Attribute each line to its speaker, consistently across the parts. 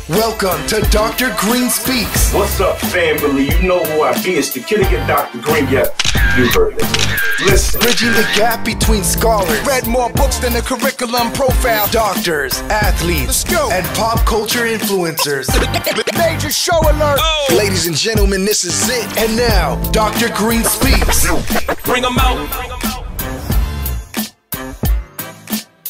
Speaker 1: Welcome to Dr. Green Speaks.
Speaker 2: What's up, family? You know who I be. It's the kid again, Dr. Green. Yeah, you heard it. Listen.
Speaker 1: Bridging the gap between scholars.
Speaker 3: Read more books than the curriculum profile.
Speaker 1: Doctors, athletes, and pop culture influencers.
Speaker 3: Major show alert.
Speaker 1: Oh. Ladies and gentlemen, this is it. And now, Dr. Green Speaks.
Speaker 2: Bring them out.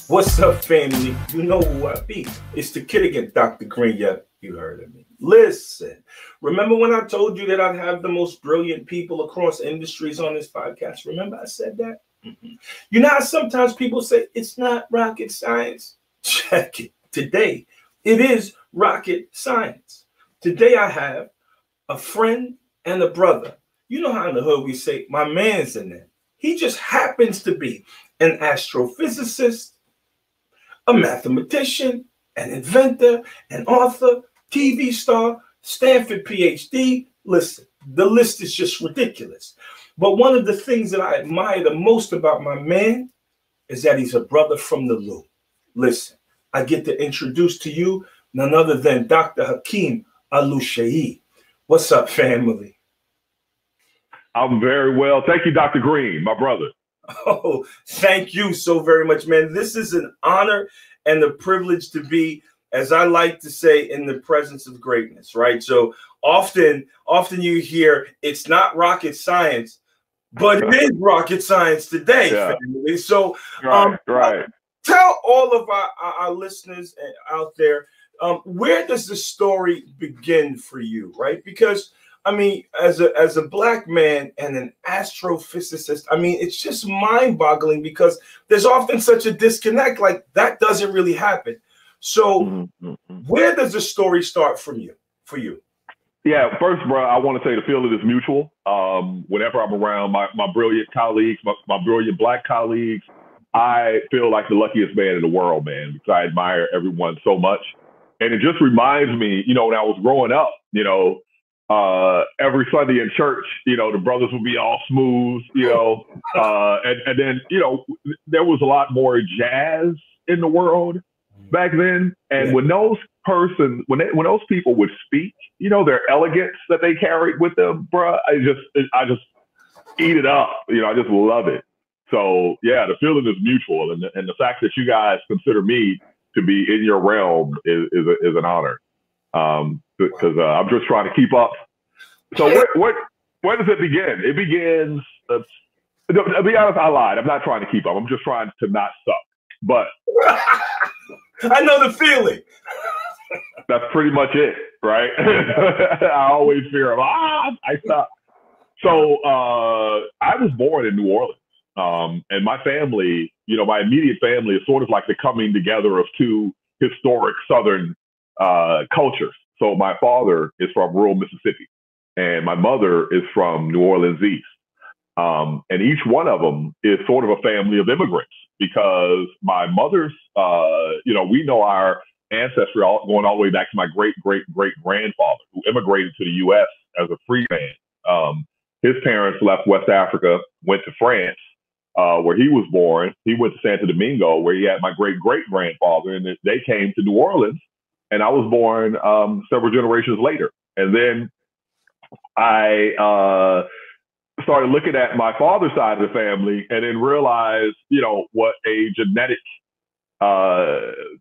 Speaker 2: What's up, family? You know who I be. It's the kid again, Dr. Green. Yeah, you heard of me. Listen, remember when I told you that I'd have the most brilliant people across industries on this podcast? Remember I said that? You know how sometimes people say, it's not rocket science? Check it. Today, it is rocket science. Today, I have a friend and a brother. You know how in the hood we say, my man's in there. He just happens to be an astrophysicist, a mathematician, an inventor, an author, TV star, Stanford PhD. Listen, the list is just ridiculous. But one of the things that I admire the most about my man is that he's a brother from the Lou. Listen, I get to introduce to you none other than Dr. Hakeem Oluseyi. What's up, family?
Speaker 4: I'm very well. Thank you, Dr. Green, my brother.
Speaker 2: Oh, thank you so very much, man. This is an honor and a privilege to be, as I like to say, in the presence of greatness, right? So often you hear it's not rocket science, but it is rocket science today, family. So
Speaker 4: right.
Speaker 2: Tell all of our listeners out there, where does the story begin for you, right? Because I mean, as a black man and an astrophysicist, I mean, it's just mind-boggling because there's often such a disconnect. Like that doesn't really happen. So, where does the story start for you?
Speaker 4: Yeah, first, bro, I want to say the feeling is mutual. Whenever I'm around my brilliant colleagues, my brilliant black colleagues, I feel like the luckiest man in the world, man, because I admire everyone so much, and it just reminds me, you know, when I was growing up, you know. Every Sunday in church, you know, the brothers would be all smooth, you know, and then, you know, there was a lot more jazz in the world back then. And when those people would speak, you know, their elegance that they carried with them, bro, I just eat it up. You know, I just love it. So yeah, the feeling is mutual. And the fact that you guys consider me to be in your realm is an honor. Because I'm just trying to keep up. So where does it begin? It begins, to be honest, I lied. I'm not trying to keep up. I'm just trying to not suck. But
Speaker 2: I know the feeling.
Speaker 4: That's pretty much it, right? I always fear, I suck. So I was born in New Orleans. And my family, you know, my immediate family is sort of like the coming together of two historic Southern cultures. So my father is from rural Mississippi, and my mother is from New Orleans East. And each one of them is sort of a family of immigrants because my mother's, you know, we know our ancestry going all the way back to my great-great-great-grandfather who immigrated to the U.S. as a free man. His parents left West Africa, went to France, where he was born. He went to Santo Domingo, where he had my great-great-grandfather, and they came to New Orleans. And I was born several generations later. And then I started looking at my father's side of the family and then realized, you know, what a genetic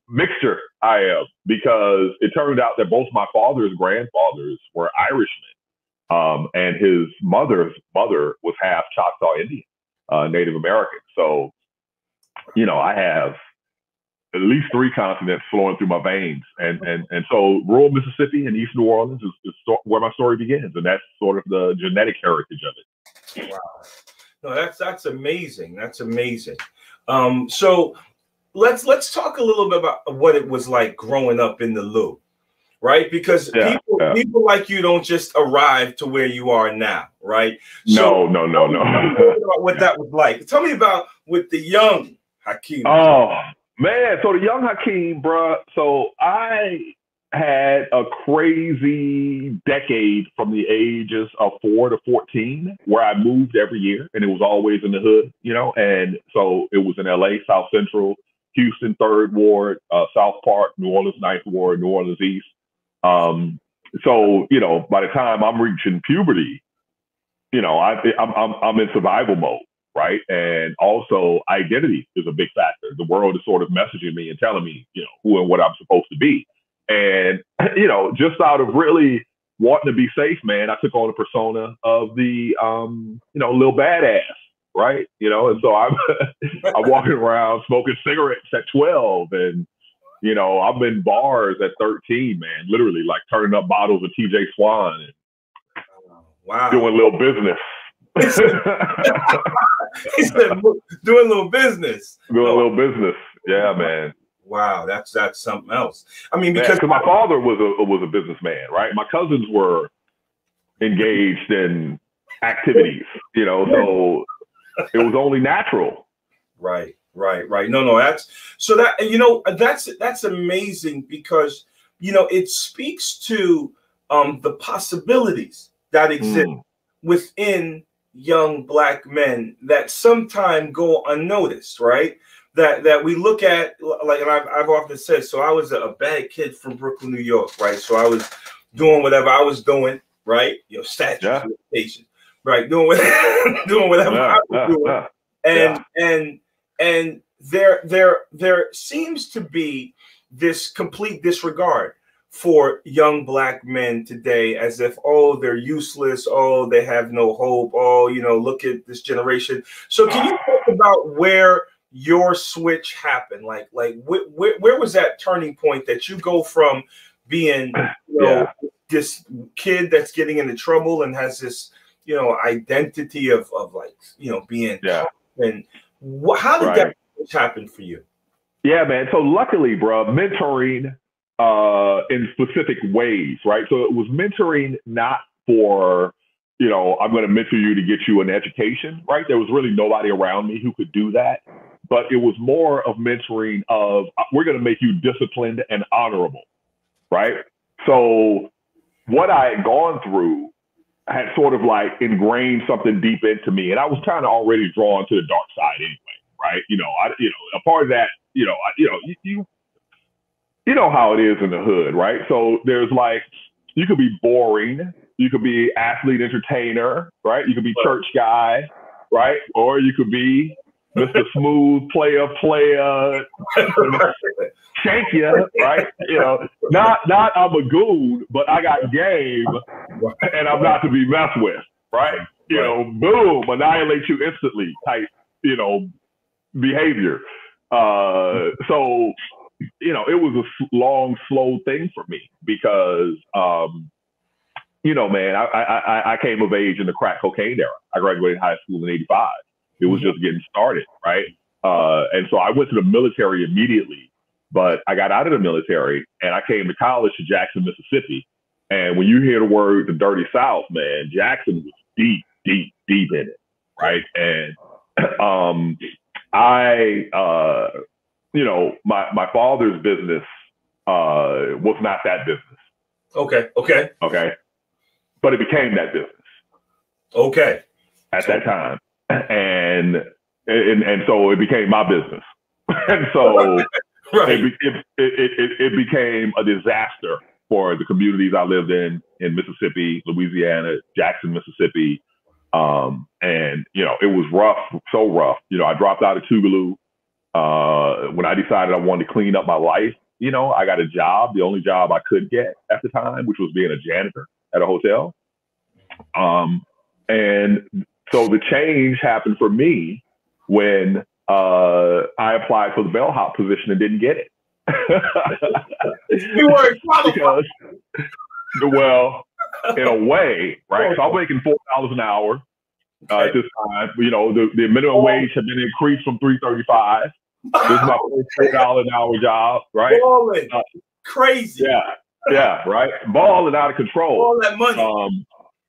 Speaker 4: mixture I am, because it turned out that both my father's grandfathers were Irishmen. And his mother's mother was half Choctaw Indian, Native American. So, you know, I have at least 3 continents flowing through my veins. And so rural Mississippi and East New Orleans is where my story begins. And that's sort of the genetic heritage of it.
Speaker 2: Wow. No, that's amazing. That's amazing. So let's talk a little bit about what it was like growing up in the Lou, right? Because people like you don't just arrive to where you are now, right? So
Speaker 4: no.
Speaker 2: What that was like. Tell me about with the young Hakeem.
Speaker 4: Oh, man, so the young Hakeem, bruh, so I had a crazy decade from the ages of 4 to 14 where I moved every year, and it was always in the hood, you know, and so it was in LA, South Central, Houston, 3rd Ward, South Park, New Orleans, 9th Ward, New Orleans East. So, you know, by the time I'm reaching puberty, you know, I'm in survival mode, right? And also identity is a big factor. The world is sort of messaging me and telling me, you know, who and what I'm supposed to be. And, you know, just out of really wanting to be safe, man, I took on the persona of the, you know, little badass, right? You know, and so I'm walking around smoking cigarettes at 12, and, you know, I'm in bars at 13, man, literally like turning up bottles of TJ Swan and
Speaker 2: wow,
Speaker 4: doing little business.
Speaker 2: He said, doing a little business.
Speaker 4: Doing a little business. Yeah, man.
Speaker 2: Wow, that's something else. I mean, because
Speaker 4: my father was a businessman, right? My cousins were engaged in activities, you know, so it was only natural.
Speaker 2: Right. No, that's so that, you know, that's amazing, because, you know, it speaks to the possibilities that exist within young Black men that sometimes go unnoticed, right? That we look at, like, and I've often said, so I was a bad kid from Brooklyn, New York, right? So I was doing whatever I was doing, right? You know, statutes, limitations, right? Doing whatever I was doing. And there seems to be this complete disregard for young Black men today, as if, oh, they're useless, oh, they have no hope, oh, you know, look at this generation. So can you talk about where your switch happened? Like where was that turning point that you go from being, you know, this kid that's getting into trouble and has this, you know, identity of like, you know, being and how did that happen for you?
Speaker 4: Yeah, man. So luckily, bro, mentoring in specific ways, right? So it was mentoring not for, you know, I'm going to mentor you to get you an education, right? There was really nobody around me who could do that. But it was more of mentoring of, we're going to make you disciplined and honorable, right? So what I had gone through had sort of like ingrained something deep into me. And I was kind of already drawn to the dark side anyway, right? You know, a part of that, you know how it is in the hood, right? So there's like, you could be boring, you could be athlete entertainer, right? You could be church guy, right? Or you could be Mr. Smooth player, shank you, right? You know, not I'm a goon, but I got game and I'm not to be messed with, right? You know, boom, annihilate you instantly type, you know, behavior. So, you know, it was a long, slow thing for me because, you know, man, I came of age in the crack cocaine era. I graduated high school in '85. It was just getting started, right? And so I went to the military immediately, but I got out of the military and I came to college to Jackson, Mississippi. And when you hear the word the Dirty South, man, Jackson was deep in it, right? And you know, my father's business was not that business.
Speaker 2: Okay.
Speaker 4: But it became that business.
Speaker 2: Okay.
Speaker 4: At that time. And so it became my business. And so it became a disaster for the communities I lived in Mississippi, Louisiana, Jackson, Mississippi. And, you know, it was rough, so rough. You know, I dropped out of Tougaloo. When I decided I wanted to clean up my life, you know, I got a job, the only job I could get at the time, which was being a janitor at a hotel. And so the change happened for me when I applied for the bellhop position and didn't get it.
Speaker 2: You weren't qualified.
Speaker 4: Well, in a way, right? So I'm making $4 an hour at this time. You know, the minimum wage had been increased from $3.35. This is my first $4 an hour job, right?
Speaker 2: Balling. Crazy.
Speaker 4: Yeah, right? Balling out of control.
Speaker 2: All that money.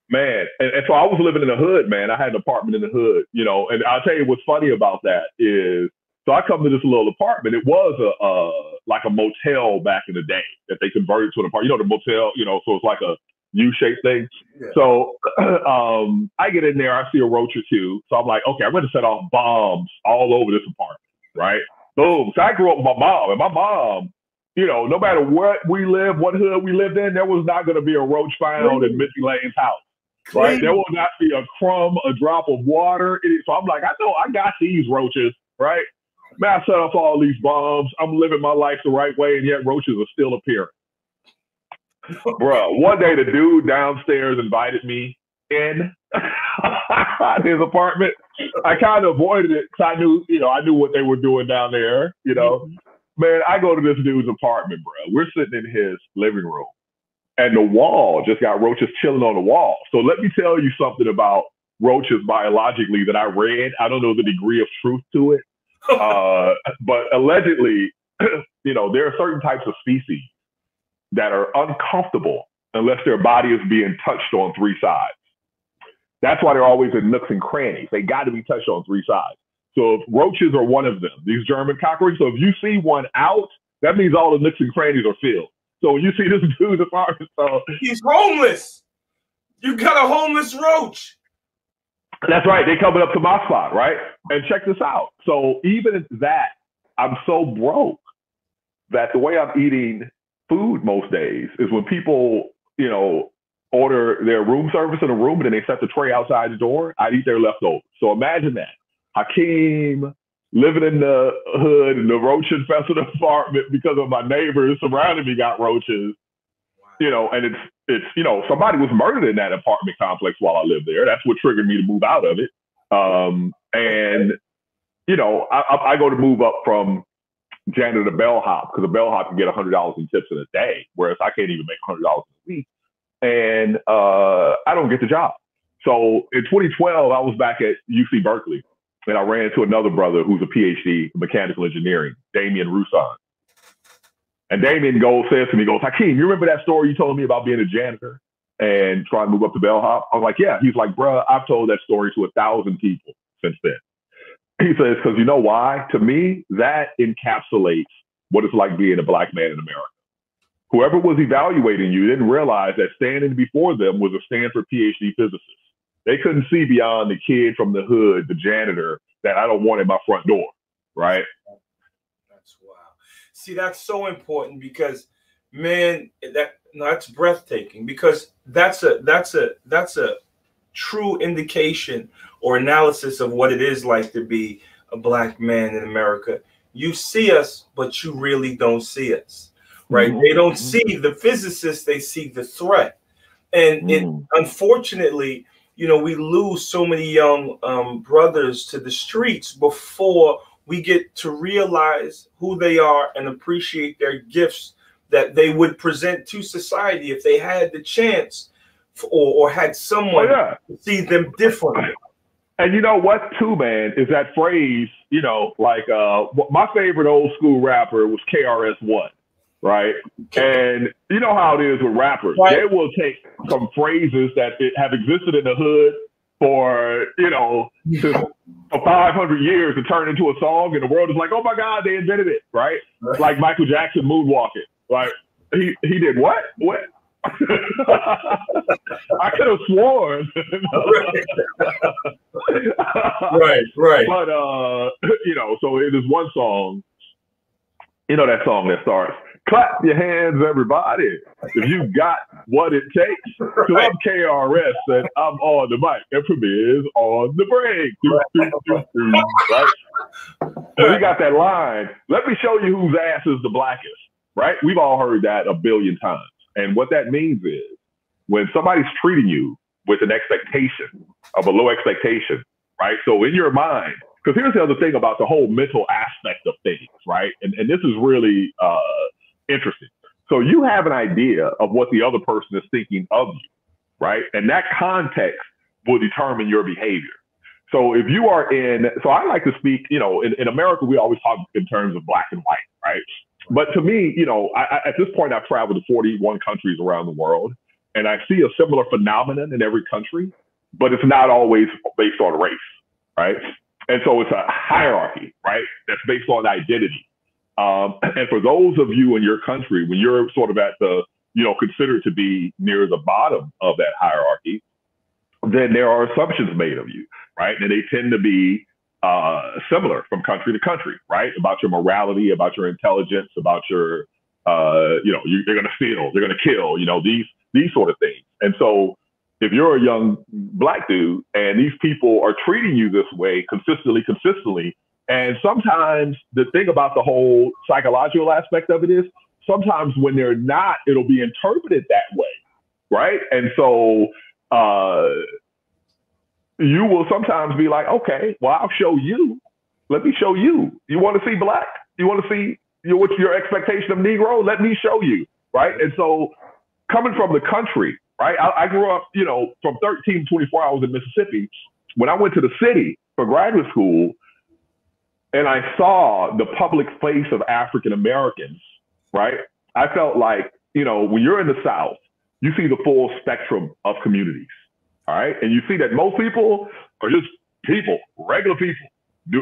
Speaker 4: Man, and so I was living in the hood, man. I had an apartment in the hood, you know, and I'll tell you what's funny about that is, so I come to this little apartment. It was like a motel back in the day that they converted to an apartment. You know, the motel, you know, so it's like a U-shaped thing. Yeah. So I get in there, I see a roach or two. So I'm like, okay, I'm going to set off bombs all over this apartment, right? Boom. So I grew up with my mom, and my mom no matter what what hood we lived in, there was not going to be a roach found in Missy Lane's house. Right? There will not be a crumb, a drop of water. So I'm like, I know I got these roaches, right? Man, I set off all these bombs. I'm living my life the right way, and yet roaches are still appearing. Bruh, one day the dude downstairs invited me in his apartment. I kind of avoided it because I knew what they were doing down there, Man, I go to this dude's apartment, bro. We're sitting in his living room, and the wall just got roaches chilling on the wall. So let me tell you something about roaches biologically that I read. I don't know the degree of truth to it, but allegedly, there are certain types of species that are uncomfortable unless their body is being touched on three sides. That's why they're always in nooks and crannies. They got to be touched on three sides. So if roaches are one of them, these German cockroaches. So if you see one out, that means all the nooks and crannies are filled. So when you see this dude's apartment,
Speaker 2: he's homeless. You got a homeless roach.
Speaker 4: That's right. They coming up to my spot, right? And check this out. So even that, I'm so broke that the way I'm eating food most days is when people, order their room service in a room and then they set the tray outside the door, I eat their leftovers. So imagine that. Hakeem living in the hood in the roach infested apartment because of my neighbors surrounding me got roaches, and it's somebody was murdered in that apartment complex while I lived there. That's what triggered me to move out of it. I go to move up from janitor to bellhop because a bellhop can get $100 in tips in a day, whereas I can't even make $100 a week. And I don't get the job. So in 2012, I was back at UC Berkeley, and I ran into another brother who's a PhD in mechanical engineering, Damien Roussan. And Damien says to me, Hakeem, you remember that story you told me about being a janitor and trying to move up to bellhop? I was like, yeah. He's like, bruh, I've told that story to 1,000 people since then. He says, because you know why? To me, that encapsulates what it's like being a Black man in America. Whoever was evaluating you didn't realize that standing before them was a Stanford PhD physicist. They couldn't see beyond the kid from the hood, the janitor, that I don't want in my front door, right?
Speaker 2: That's wow. See, that's so important because, man, that's breathtaking because that's a true indication or analysis of what it is like to be a Black man in America. You see us, but you really don't see us, right? They don't see the physicists, they see the threat. And unfortunately, we lose so many young brothers to the streets before we get to realize who they are and appreciate their gifts that they would present to society if they had the chance or had someone to see them differently.
Speaker 4: And you know what, too, man, is that phrase, my favorite old school rapper was KRS-One, right? And you know how it is with rappers. Right. They will take some phrases that have existed in the hood for 500 years and turn into a song, and the world is like, oh my God, they invented it, right? Like Michael Jackson moonwalking. Like, he did what? What? I could have sworn.
Speaker 2: Right.
Speaker 4: But so it is one song, that song that starts, clap your hands, everybody, if you got what it takes. So I'm KRS and I'm on the mic, and Premier's on the break. Right? So we got that line, let me show you whose ass is the blackest, right? We've all heard that a billion times. And what that means is when somebody's treating you with an expectation of a low expectation, right? So in your mind, because here's the other thing about the whole mental aspect of things, right? And this is really interesting. So you have an idea of what the other person is thinking of you, right? And that context will determine your behavior. So if you are so I like to speak, in America, we always talk in terms of black and white, right? But to me, at this point, I've traveled to 41 countries around the world, and I see a similar phenomenon in every country, but it's not always based on race, right? And so it's a hierarchy, right? That's based on identity. And for those of you in your country, when you're sort of at the, considered to be near the bottom of that hierarchy, then there are assumptions made of you, right? And they tend to be similar from country to country, right? About your morality, about your intelligence, about your You know, you're going to steal, you're going to kill, you know, these sort of things. And so if you're a young Black dude and these people are treating you this way consistently, and sometimes the thing about the whole psychological aspect of it is sometimes when they're not, it'll be interpreted that way, right? And so you will sometimes be like, okay, well, I'll show you. Let me show you. You want to see Black? You want to see what's your expectation of Negro? Let me show you, right? And so coming from the country, right? I grew up, you know, from 13 to 24 hours in Mississippi. When I went to the city for graduate school and I saw the public face of African Americans, right? I felt like, you know, when you're in the South, you see the full spectrum of communities, all right? And you see that most people are just people, regular people,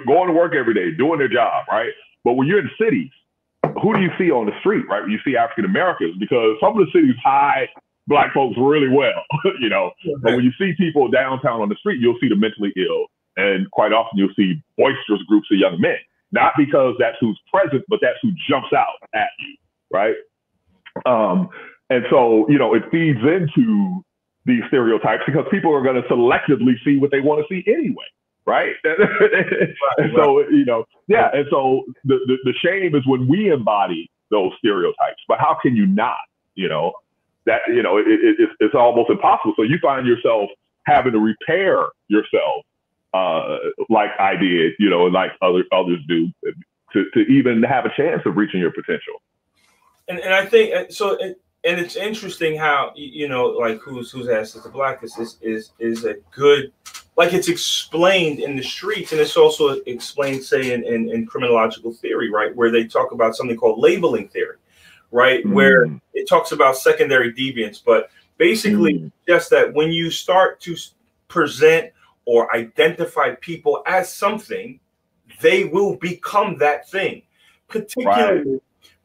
Speaker 4: going to work every day, doing their job, right? But when you're in cities, who do you see on the street, right? You see African Americans, because some of the cities hide Black folks really well, you know. But when you see people downtown on the street, you'll see the mentally ill. And quite often you'll see boisterous groups of young men, not because that's who's present, but that's who jumps out at you, right? And so, you know, it feeds into these stereotypes because people are going to selectively see what they want to see anyway. Right. And so, you know, yeah. And so the shame is when we embody those stereotypes. But how can you not, you know, that, you know, it's almost impossible. So you find yourself having to repair yourself like I did, you know, and like others do to even have a chance of reaching your potential.
Speaker 2: And I think so. And it's interesting how, you know, like who's asked as the Blackest is a good, like it's explained in the streets, and it's also explained, say, in criminological theory, right, where they talk about something called labeling theory, right, where it talks about secondary deviance, but basically just that when you start to present or identify people as something, they will become that thing,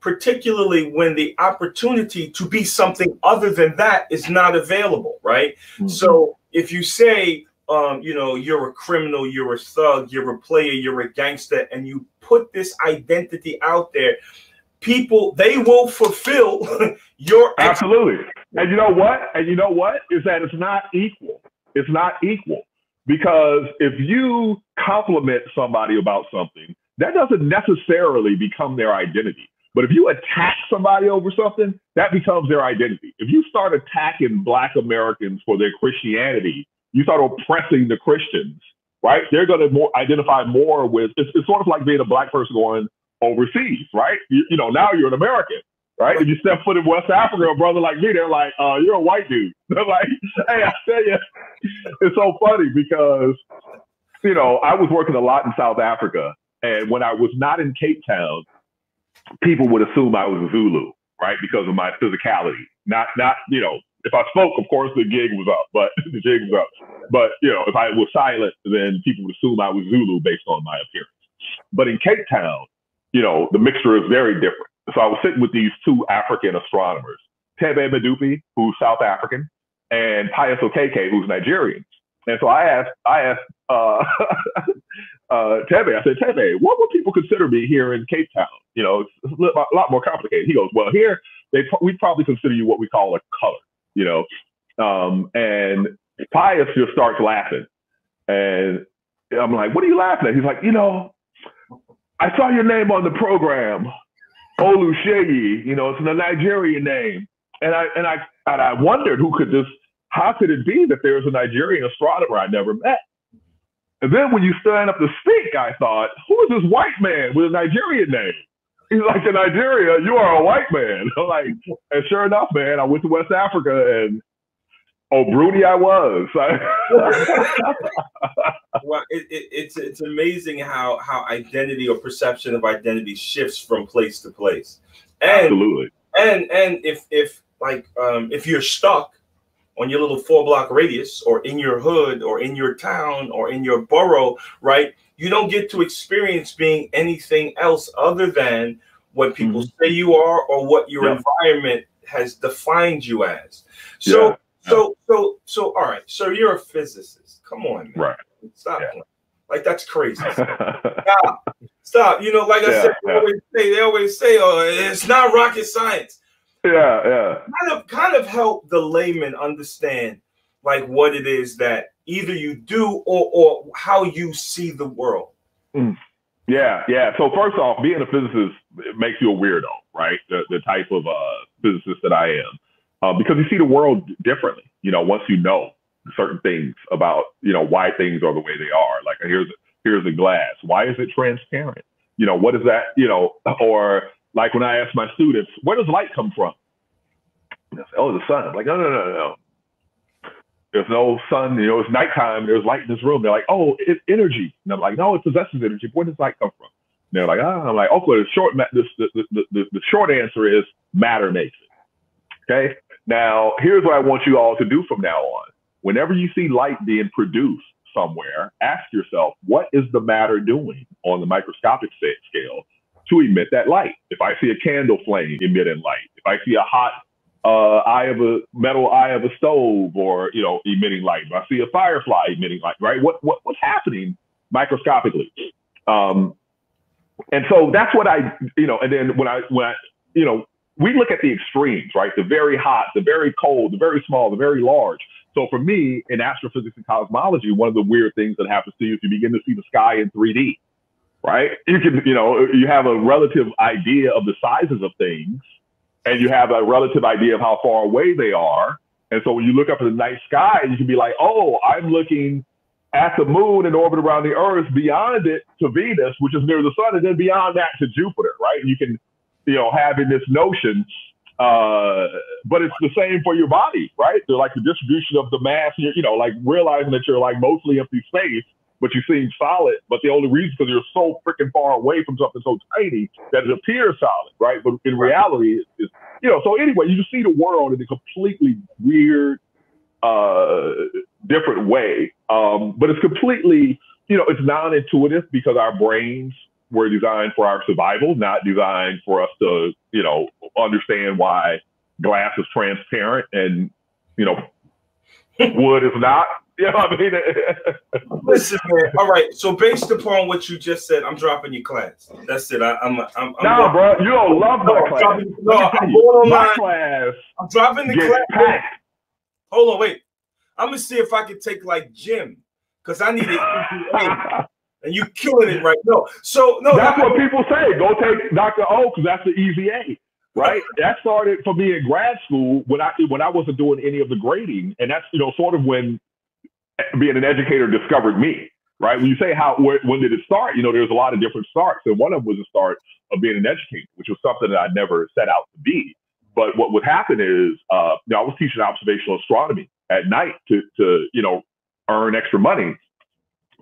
Speaker 2: particularly when the opportunity to be something other than that is not available, right? So if you say, you know, you're a criminal, you're a thug, you're a player, you're a gangster, and you put this identity out there, people, they will fulfill your
Speaker 4: absolutely. And you know what? Is that it's not equal. It's not equal, because if you compliment somebody about something, that doesn't necessarily become their identity. But if you attack somebody over something, that becomes their identity. If you start attacking Black Americans for their Christianity, you start oppressing the Christians, right? They're going to identify more with, it's sort of like being a Black person going overseas, right? You know, now you're an American, right? If you step foot in West Africa, a brother like me, they're like, you're a white dude. They're like, hey, I tell you, it's so funny because, you know, I was working a lot in South Africa. And when I was not in Cape Town, people would assume I was a Zulu, right? Because of my physicality. Not, you know, if I spoke, of course, the gig was up, but the jig was up. But, you know, if I was silent, then people would assume I was Zulu based on my appearance. But in Cape Town, you know, the mixture is very different. So I was sitting with these two African astronomers, Tebe Medupi, who's South African, and Pius Okeke, who's Nigerian. And so I asked Tebe, I said, Tebe, what would people consider me here in Cape Town? You know, it's a lot more complicated. He goes, well, here, we probably consider you what we call a color, you know. And Pius just starts laughing. And I'm like, what are you laughing at? He's like, you know, I saw your name on the program, Oluseyi, you know, it's a Nigerian name. And I wondered how could it be that there's a Nigerian astronomer I never met? And then when you stand up to speak, I thought, who is this white man with a Nigerian name? He's like, in Nigeria, you are a white man. I'm like, and sure enough, man, I went to West Africa and, oh, Bruni, I was.
Speaker 2: Well, it's amazing how identity or perception of identity shifts from place to place. And,
Speaker 4: absolutely.
Speaker 2: And if you're stuck on your little 4-block radius, or in your hood, or in your town, or in your borough, right? You don't get to experience being anything else other than what people say you are, or what your environment has defined you as. So, so all right. So you're a physicist. Come on, man.
Speaker 4: Right.
Speaker 2: Stop playing. Like, that's crazy. Stop. Stop. You know, like I said, they always say, oh, it's not rocket science.
Speaker 4: Yeah.
Speaker 2: Kind of help the layman understand like what it is that either you do or how you see the world.
Speaker 4: Yeah. So first off, being a physicist makes you a weirdo, right? The type of physicist that I am, because you see the world differently. You know, once you know certain things about, you know, why things are the way they are. Like here's a glass. Why is it transparent? You know, what is that? You know, or like when I ask my students, where does light come from? And I say, oh, the sun. I'm like, no. There's no sun, you know, it's nighttime, there's light in this room. They're like, oh, it's energy. And I'm like, no, it possesses energy. Where does light come from? And they're like, I'm like, okay, the short answer is matter makes it. Okay. Now, here's what I want you all to do from now on. Whenever you see light being produced somewhere, ask yourself, what is the matter doing on the microscopic scale to emit that light? If I see a candle flame emitting light, if I see a hot metal eye of a stove, or, you know, emitting light, if I see a firefly emitting light, right? What's happening microscopically? And so that's what you know, and then when I, you know, we look at the extremes, right? The very hot, the very cold, the very small, the very large. So for me, in astrophysics and cosmology, one of the weird things that happens to you is you begin to see the sky in 3D, right? You have a relative idea of the sizes of things, and you have a relative idea of how far away they are. And so when you look up at the night sky, you can be like, oh, I'm looking at the moon in orbit around the Earth, beyond it to Venus, which is near the sun, and then beyond that to Jupiter, right? You can, you know, having this notion, but it's the same for your body, right? They're like the distribution of the mass, you know, like realizing that you're like mostly empty space, but you seem solid. But the only reason because you're so freaking far away from something so tiny that it appears solid, right? But in reality, it's you know. So anyway, you just see the world in a completely weird, different way. But it's completely, you know, it's non-intuitive because our brains were designed for our survival, not designed for us to, you know, understand why glass is transparent and, you know, wood is not. You know what I mean?
Speaker 2: Listen, man. All right. So based upon what you just said, I'm dropping your class. That's it. I'm
Speaker 4: no, bro. You don't love my class.
Speaker 2: I'm going online.
Speaker 4: My class.
Speaker 2: I'm dropping the class.
Speaker 4: Packed.
Speaker 2: Hold on, wait. I'm gonna see if I can take like gym because I need it. And you killing it right now. So no,
Speaker 4: that's what people say. Go take Dr. O because that's the easy A, right? That started for me in grad school when I wasn't doing any of the grading, and that's, you know, sort of when being an educator discovered me, right? When you say when did it start? You know, there's a lot of different starts, and one of them was the start of being an educator, which was something that I never set out to be. But what would happen is, you know, I was teaching observational astronomy at night to you know, earn extra money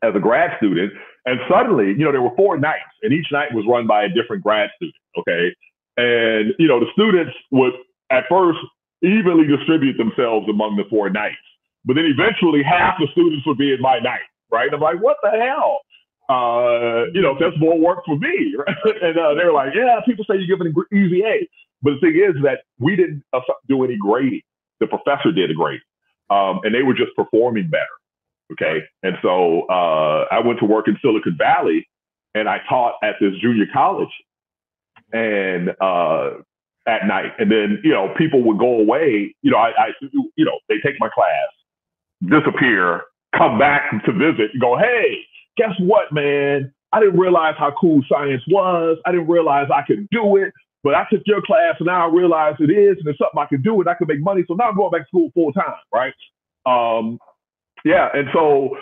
Speaker 4: as a grad student. And suddenly, you know, there were 4 nights, and each night was run by a different grad student, okay? And, you know, the students would at first evenly distribute themselves among the 4 nights, but then eventually half the students would be in my night, right? I'm like, what the hell? You know, that's more work for me, right? And they were like, yeah, people say you're giving an easy A. But the thing is that we didn't do any grading. The professor did a grade, and they were just performing better. Okay. And so I went to work in Silicon Valley, and I taught at this junior college and at night. And then, you know, people would go away, you know, you know, they take my class, disappear, come back to visit and go, hey, guess what, man? I didn't realize how cool science was. I didn't realize I could do it, but I took your class and now I realize it is, and it's something I can do and I can make money. So now I'm going back to school full time. Right. Yeah, and so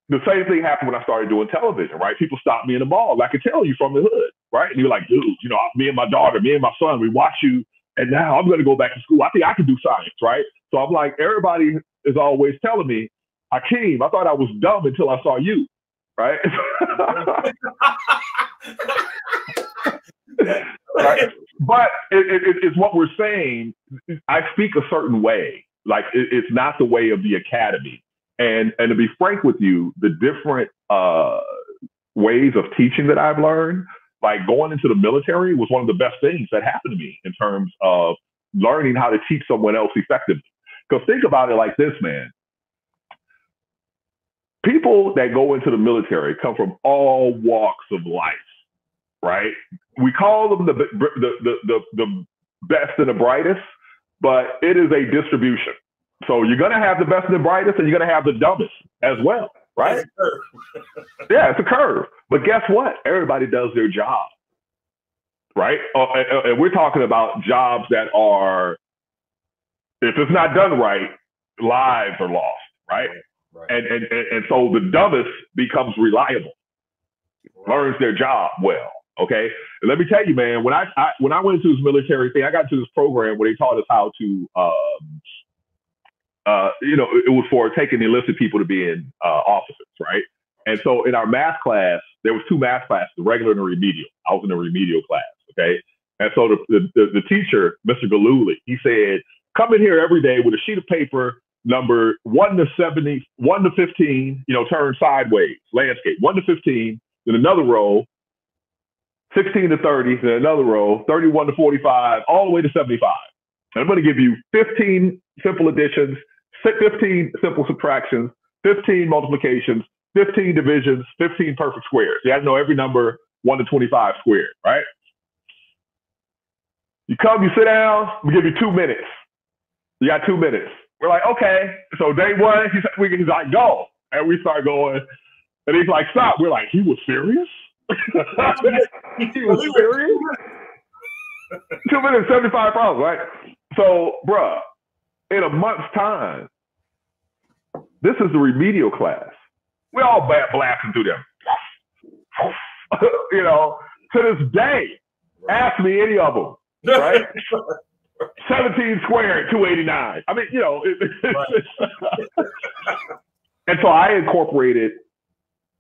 Speaker 4: the same thing happened when I started doing television, right? People stopped me in the mall. I could tell you from the hood, right? And you're like, dude, you know, me and my daughter, me and my son, we watch you, and now I'm going to go back to school. I think I can do science, right? So I'm like, everybody is always telling me, Hakeem, I thought I was dumb until I saw you, right? Right? But it's what we're saying. I speak a certain way. Like, it's not the way of the academy. And to be frank with you, the different ways of teaching that I've learned, like going into the military was one of the best things that happened to me in terms of learning how to teach someone else effectively. Because think about it like this, man. People that go into the military come from all walks of life. right? We call them the best and the brightest, but it is a distribution. So you're going to have the best and the brightest, and you're going to have the dumbest as well, right? Yeah, it's a curve. But guess what? Everybody does their job, right? And we're talking about jobs that are, if it's not done right, lives are lost, right? Right. And so the dumbest becomes reliable, learns their job well. Okay. And let me tell you, man, when I went into this military thing, I got into this program where they taught us how to, it was for taking enlisted people to be in officers, right? And so in our math class, there was 2 math classes, the regular and the remedial. I was in the remedial class, okay? And so the teacher, Mr. Galuli, he said, come in here every day with a sheet of paper, number 1 to 70, 1 to 15, turn sideways, landscape, 1 to 15, then another row, 16 to 30, then another row, 31 to 45, all the way to 75. And I'm going to give you 15 simple additions, 15 simple subtractions, 15 multiplications, 15 divisions, 15 perfect squares. You have to know every number 1 to 25 squared, right? You come, you sit down, we give you 2 minutes. You got 2 minutes. We're like, okay. So day 1, he's like, go. And we start going. And he's like, stop. We're like, he was serious? He was serious? 2 minutes, 75 problems, right? So, bruh, in a month's time, this is the remedial class. We're all blasting through them. To this day, ask me any of them, right? 17 squared, 289. I mean, and so I incorporated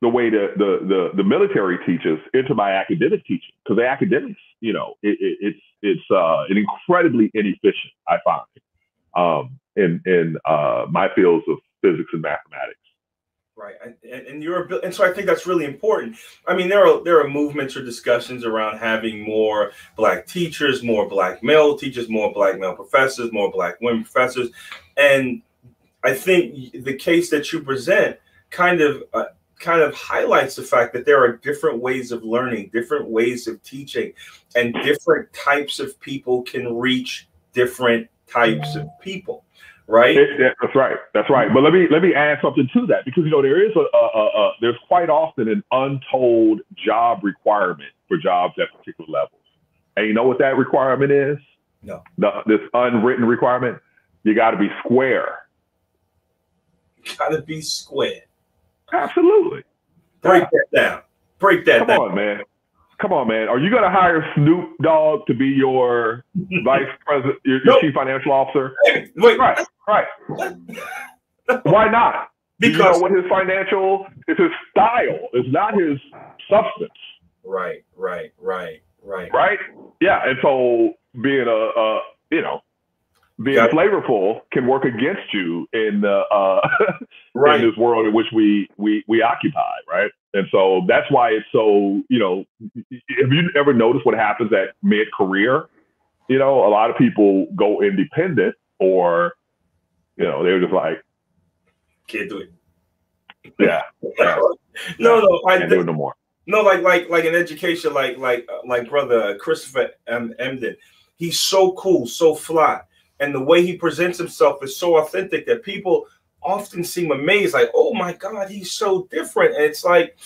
Speaker 4: the way the military teaches into my academic teaching, because the academics, it's an incredibly inefficient, I find, in my fields of physics and mathematics.
Speaker 2: Right, and so I think that's really important. I mean, there are movements or discussions around having more Black teachers, more Black male teachers, more Black male professors, more Black women professors, and I think the case that you present kind of highlights the fact that there are different ways of learning, different ways of teaching, and different types of people can reach different types of people. Right.
Speaker 4: That's right. That's right. But let me add something to that, because there is there's quite often an untold job requirement for jobs at particular levels. And you know what that requirement is?
Speaker 2: No.
Speaker 4: This unwritten requirement. You got to be square.
Speaker 2: Got to be square.
Speaker 4: Absolutely.
Speaker 2: Break that down. Break that down.
Speaker 4: Come on, man. Come on, man. Are you going to hire Snoop Dogg to be your vice president, your chief financial officer?
Speaker 2: Wait.
Speaker 4: Right. Why not?
Speaker 2: Because
Speaker 4: what his financial, it's his style. It's not his substance.
Speaker 2: Right.
Speaker 4: Yeah. And so being being flavorful can work against you in in this world in which we occupy, right? And so that's why it's so, have you ever noticed what happens at mid-career? A lot of people go independent, or, they're just like,
Speaker 2: can't do it.
Speaker 4: Yeah.
Speaker 2: No, I
Speaker 4: can't do it no more.
Speaker 2: No, like in education, like brother Christopher Emden, he's so cool, so fly. And the way he presents himself is so authentic that people often seem amazed, like, oh my God, he's so different. And it's like,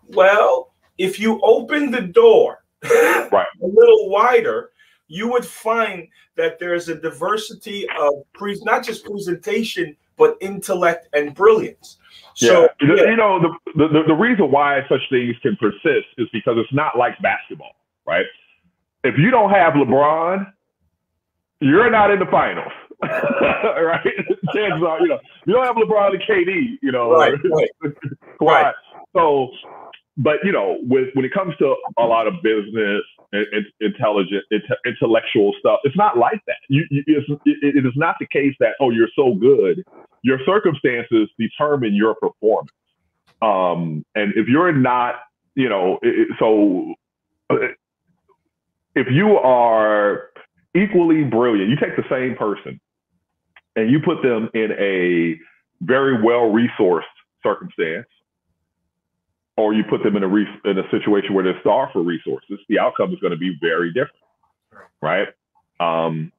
Speaker 2: well, if you open the door a little wider, you would find that there's a diversity of not just presentation, but intellect and brilliance. So,
Speaker 4: the reason why such things can persist is because it's not like basketball, right? If you don't have LeBron, you're not in the finals, right? Chances are, you don't have LeBron and KD,
Speaker 2: Right.
Speaker 4: So, but when it comes to a lot of business and intellectual stuff, it's not like that. It is not the case that, oh, you're so good. Your circumstances determine your performance. And if you're not, if you are equally brilliant, you take the same person and you put them in a very well-resourced circumstance, or you put them in a situation where they're starved for resources, the outcome is going to be very different, right? And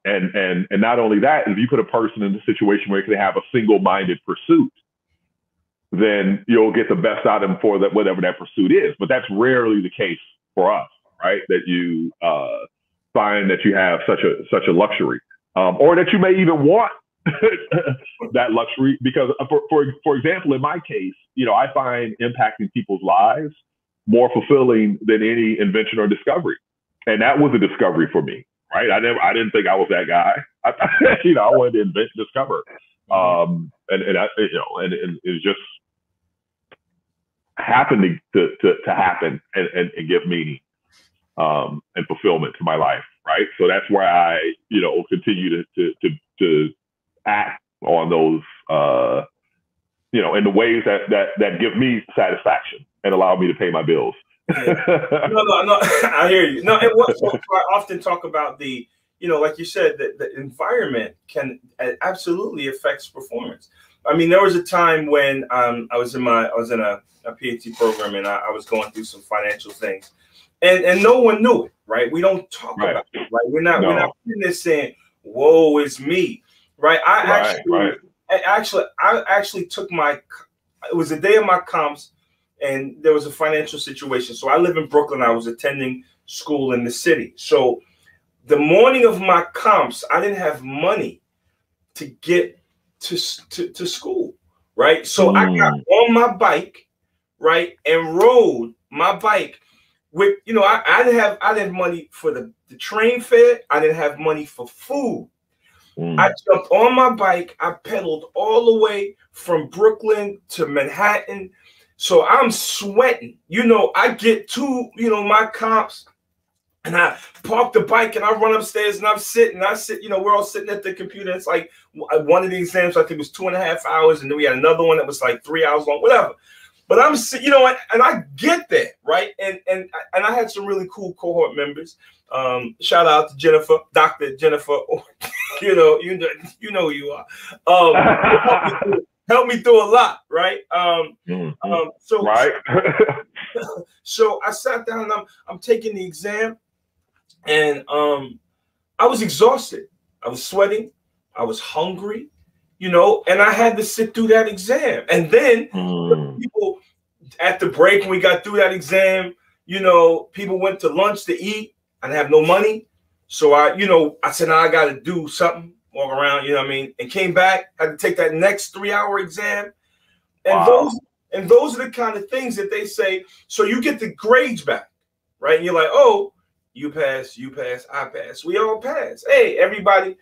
Speaker 4: not only that, if you put a person in a situation where they can have a single-minded pursuit, then you'll get the best out of them for that, whatever that pursuit is. But that's rarely the case for us, right? That you find that you have such a luxury, or that you may even want that luxury, because for example, in my case, I find impacting people's lives more fulfilling than any invention or discovery, and that was a discovery for me, right? I didn't think I was that guy. I wanted to invent, discover, and it just happened to happen and give meaning and fulfillment to my life, right? So that's why I continue to act on those, in the ways that give me satisfaction and allow me to pay my bills.
Speaker 2: No, I hear you. No, so I often talk about the, like you said, the environment absolutely affects performance. I mean, there was a time when I was in a PhD program, and I was going through some financial things, and no one knew it, right? We don't talk about it, right? We're not sitting there saying, "Whoa, it's me." Right. I actually took it was the day of my comps, and there was a financial situation. So I live in Brooklyn. I was attending school in the city. So the morning of my comps, I didn't have money to get to school. Right. So I got on my bike, right, and rode my bike with, I didn't have money for the train fare. I didn't have money for food. I jumped on my bike. I pedaled all the way from Brooklyn to Manhattan. So I'm sweating. I get to, my comps, and I park the bike, and I run upstairs, and I sit, we're all sitting at the computer. It's like one of the exams, I think, was 2.5 hours. And then we had another one that was like 3 hours long, whatever. But I'm, and I get there, right? And I had some really cool cohort members. Shout out to Jennifer, Dr. Jennifer. you know who you are. Help me through a lot, right? So right. So I sat down, and I'm taking the exam, and I was exhausted. I was sweating. I was hungry, and I had to sit through that exam. And then people at the break, when we got through that exam, people went to lunch to eat. I didn't have no money. So I said, I got to do something, walk around, and came back, had to take that next 3-hour exam. And those are the kind of things that they say. So you get the grades back, right? And you're like, oh, you pass, I pass. We all pass. Hey, everybody.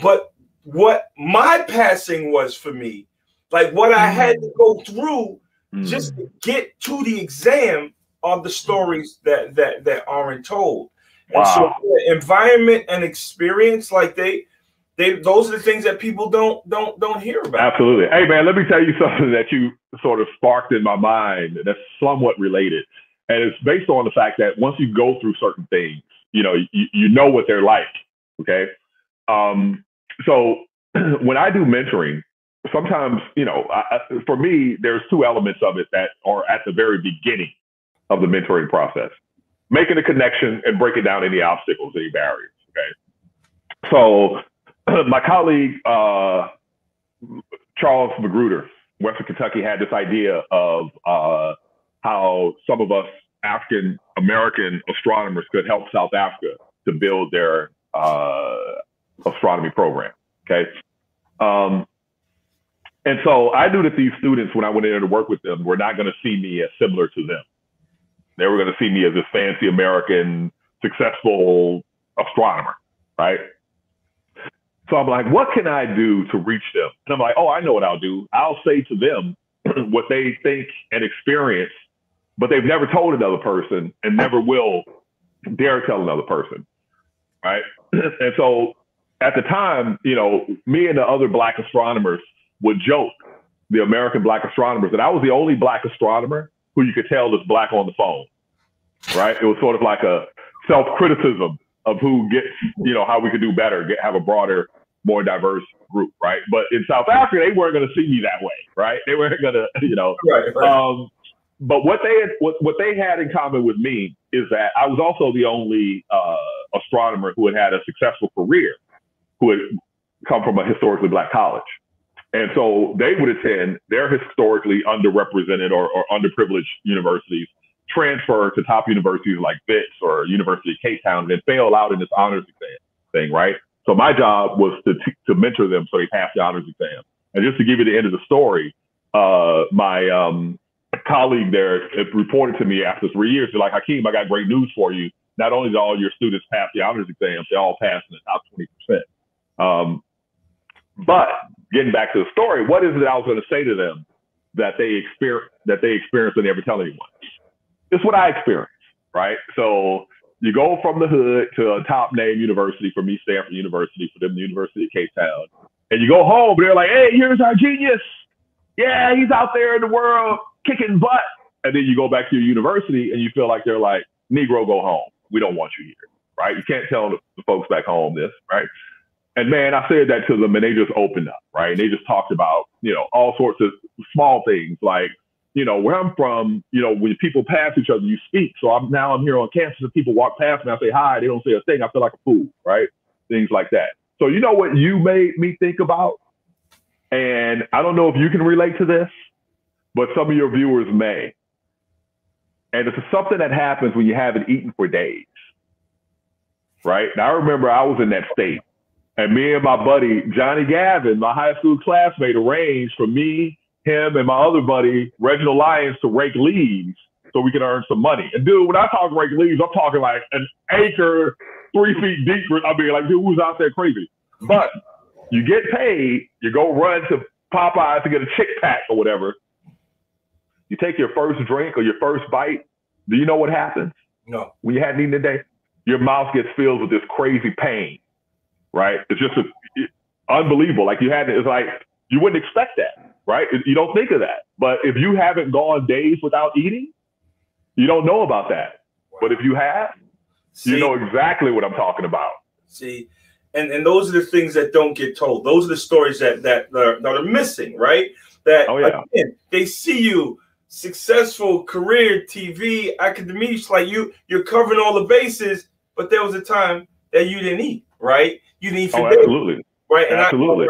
Speaker 2: But what my passing was for me, like what I had to go through just to get to the exam, are the stories that aren't told. And so environment and experience, like those are the things that people don't hear about.
Speaker 4: Absolutely. Hey man, let me tell you something that you sort of sparked in my mind that's somewhat related. And it's based on the fact that once you go through certain things, you know what they're like. Okay. So when I do mentoring, sometimes, for me, there's two elements of it that are at the very beginning of the mentoring process. Making a connection and breaking down any obstacles, any barriers, okay? So my colleague, Charles Magruder, Western Kentucky, had this idea of how some of us African-American astronomers could help South Africa to build their astronomy program, okay? And so I knew that these students, when I went in there to work with them, were not going to see me as similar to them. They were going to see me as this fancy American, successful astronomer, right? So I'm like, what can I do to reach them? And I'm like, oh, I know what I'll do. I'll say to them what they think and experience, but they've never told another person and never will dare tell another person, right? And so at the time, me and the other Black astronomers would joke, the American Black astronomers, that I was the only Black astronomer who you could tell is Black on the phone, right? It was sort of like a self-criticism of who gets, how we could do better, have a broader, more diverse group, right? But in South Africa, they weren't going to see me that way, right? They weren't going to, but what they had in common with me is that I was also the only astronomer who had a successful career, who had come from a historically Black college. And so they would attend their historically underrepresented or underprivileged universities, transfer to top universities like Wits or University of Cape Town, and then fail out in this honors exam thing, right? So my job was to mentor them so they pass the honors exam. And just to give you the end of the story, my colleague there reported to me after 3 years, they're like, Hakeem, I got great news for you. Not only did all your students pass the honors exam, they all passed in the top 20%. But getting back to the story, what is it I was going to say to them that they experienced and never tell anyone? It's what I experienced, right? So you go from the hood to a top name university, for me, Stanford University, for them, the University of Cape Town. And you go home, and they're like, hey, here's our genius. Yeah, he's out there in the world kicking butt. And then you go back to your university and you feel like they're like, Negro, go home. We don't want you here, right? You can't tell the folks back home this, right? And man, I said that to them and they just opened up, right? And they just talked about, all sorts of small things like, where I'm from, when people pass each other, you speak. So I'm here on campus and people walk past me, I say hi, they don't say a thing. I feel like a fool, right? Things like that. So you know what you made me think about? And I don't know if you can relate to this, but some of your viewers may. And it's something that happens when you haven't eaten for days, right? Now, I remember I was in that state. And me and my buddy, Johnny Gavin, my high school classmate, arranged for me, him, and my other buddy, Reginald Lyons, to rake leaves so we could earn some money. And dude, when I talk rake leaves, I'm talking like an acre, 3 feet deep. I mean, like, dude, who's out there crazy? But you get paid, you go run to Popeyes to get a Chick Pack or whatever. You take your first drink or your first bite. Do you know what happens?
Speaker 2: No.
Speaker 4: When you hadn't eaten today, your mouth gets filled with this crazy pain. Right? It's just unbelievable. Like it's like, you wouldn't expect that, right? You don't think of that. But if you haven't gone days without eating, you don't know about that. Wow. But if you have, you know exactly what I'm talking about.
Speaker 2: See, and those are the things that don't get told. Those are the stories that are missing, right? That, again, they see you, successful career, TV, academics, like you're covering all the bases, but there was a time that you didn't eat, right? You didn't eat for days,
Speaker 4: absolutely.
Speaker 2: Right? And
Speaker 4: absolutely.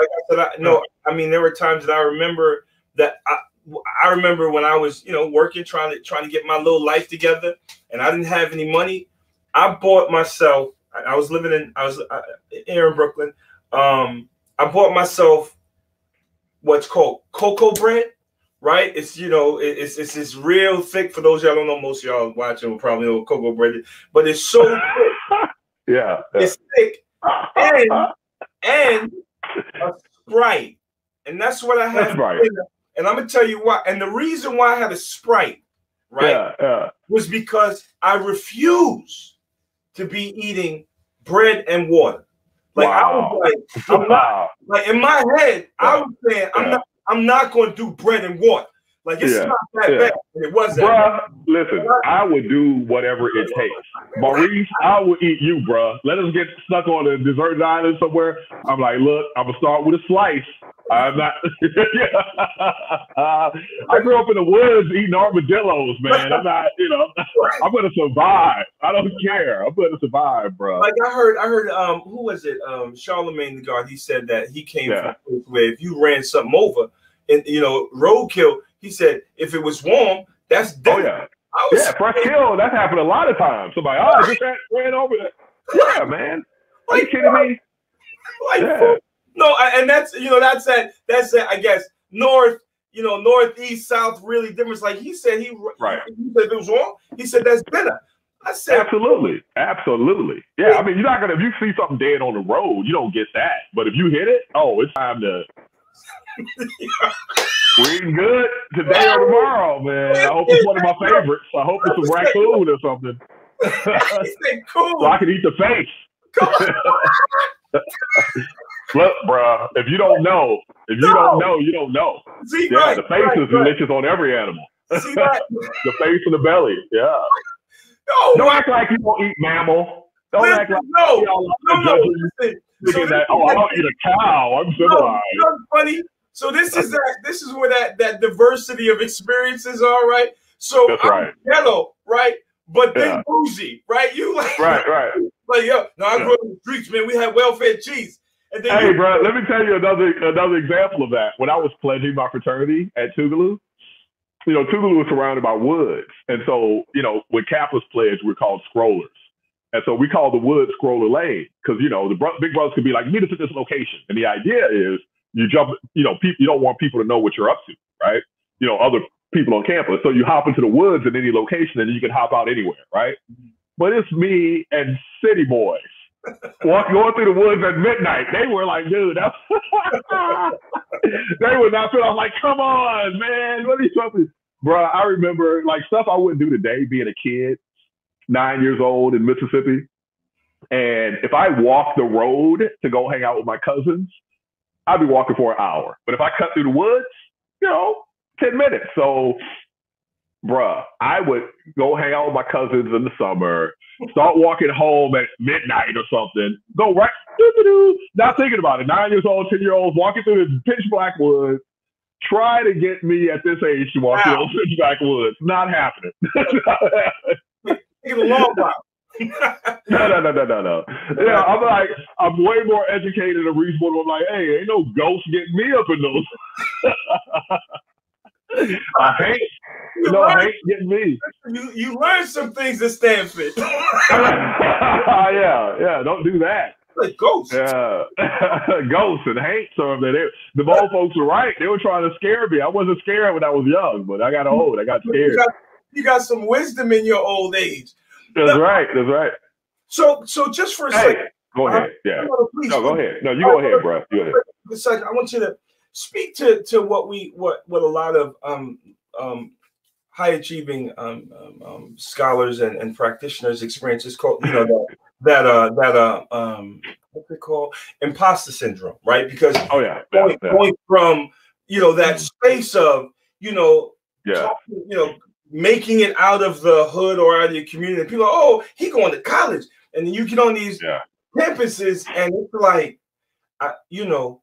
Speaker 2: I mean, there were times that I remember that I remember when I was, working, trying to get my little life together, and I didn't have any money. I bought myself. I was here in Brooklyn. I bought myself what's called cocoa bread. Right? It's it's real thick. For those y'all don't know, most of y'all watching will probably know what cocoa bread is, but it's so thick.
Speaker 4: Yeah.
Speaker 2: It's thick. And a Sprite. And that's what I had.
Speaker 4: That's right.
Speaker 2: And I'm gonna tell you why. And the reason why I had a Sprite, right, was because I refused to be eating bread and water. Like I was like, I'm not, like in my head, I was saying I'm not gonna do bread and water. Like it's not that bad. It wasn't.
Speaker 4: Bruh, listen, I would do whatever it takes. Maurice, I will eat you, bruh. Let us get stuck on a deserted island somewhere. I'm like, look, I'm gonna start with a slice. I'm not. I grew up in the woods eating armadillos, man. I'm not, I'm gonna survive. I don't care. I'm gonna survive, bro.
Speaker 2: Like I heard, who was it? Charlemagne the God. He said that he came from a place where if you ran something over, and roadkill. He said, if it was warm, that's different.
Speaker 4: Oh, yeah. Fresh kill. That happened a lot of times. Somebody, just ran over that. Yeah, man. Are you kidding me?
Speaker 2: No, and that's, that's that, I guess, north, northeast, south, really different. Like he said, he said if it was warm, he said that's better. I said,
Speaker 4: absolutely. Yeah, I mean, you're not going to, if you see something dead on the road, you don't get that. But if you hit it, it's time to. We're eating good today or tomorrow, man. I hope it's one of my favorites. I hope it's a raccoon or something.
Speaker 2: Cool.
Speaker 4: So I can eat the face. Look, bro, if you don't know, you don't know.
Speaker 2: See,
Speaker 4: the face is delicious on every animal.
Speaker 2: See that?
Speaker 4: The face and the belly, Don't act like you won't eat mammal. Don't act like
Speaker 2: no.
Speaker 4: Thinking that, I don't eat a cow. I'm civilized.
Speaker 2: Funny. So this is where that diversity of experiences are, right? So
Speaker 4: That's
Speaker 2: I'm
Speaker 4: right.
Speaker 2: ghetto, right? But then bougie, right? You like
Speaker 4: right.
Speaker 2: Like, yo, no, I grew up in the streets, man. We had welfare cheese. And then
Speaker 4: hey, bro, let me tell you another example of that. When I was pledging my fraternity at Tougaloo, Tougaloo was surrounded by woods. And so, when Kappa's pledge, we're called scrollers. And so we call the woods Scroller Lane because, the big brothers could be like, meet us at this location. And the idea is you jump, people, you don't want people to know what you're up to, right? Other people on campus. So you hop into the woods at any location and you can hop out anywhere, right? But it's me and city boys going through the woods at midnight. They were like, dude, that's they would not feel. I was like, come on, man. What are you talking? Bro, I remember like stuff I wouldn't do today being a kid, 9 years old in Mississippi. And if I walked the road to go hang out with my cousins, I'd be walking for an hour. But if I cut through the woods, 10 minutes. So, bruh, I would go hang out with my cousins in the summer, start walking home at midnight or something, go right, not thinking about it. 9 years old, 10-year-olds walking through the pitch black woods, try to get me at this age to walk through those pitch black woods. Not happening.
Speaker 2: Take a long while.
Speaker 4: No. Yeah, I'm way more educated and reasonable. I'm like, hey, ain't no ghost getting me up in those. I hate getting me.
Speaker 2: You learned some things at Stanford.
Speaker 4: yeah, don't do that.
Speaker 2: Like ghosts.
Speaker 4: Yeah, ghosts and hate something. The old folks were right. They were trying to scare me. I wasn't scared when I was young, but I got old. I got scared.
Speaker 2: You got some wisdom in your old age.
Speaker 4: That's right.
Speaker 2: So just for a second.
Speaker 4: Go ahead. Yeah. No, go ahead. No, you go ahead, bro. Go ahead.
Speaker 2: I want you to speak to what a lot of high achieving scholars and practitioners experience is called, what's it called? Imposter syndrome, right? Because going from that space of talking, making it out of the hood or out of your community, and people are, oh, he going to college, and then you get on these campuses, and it's like, and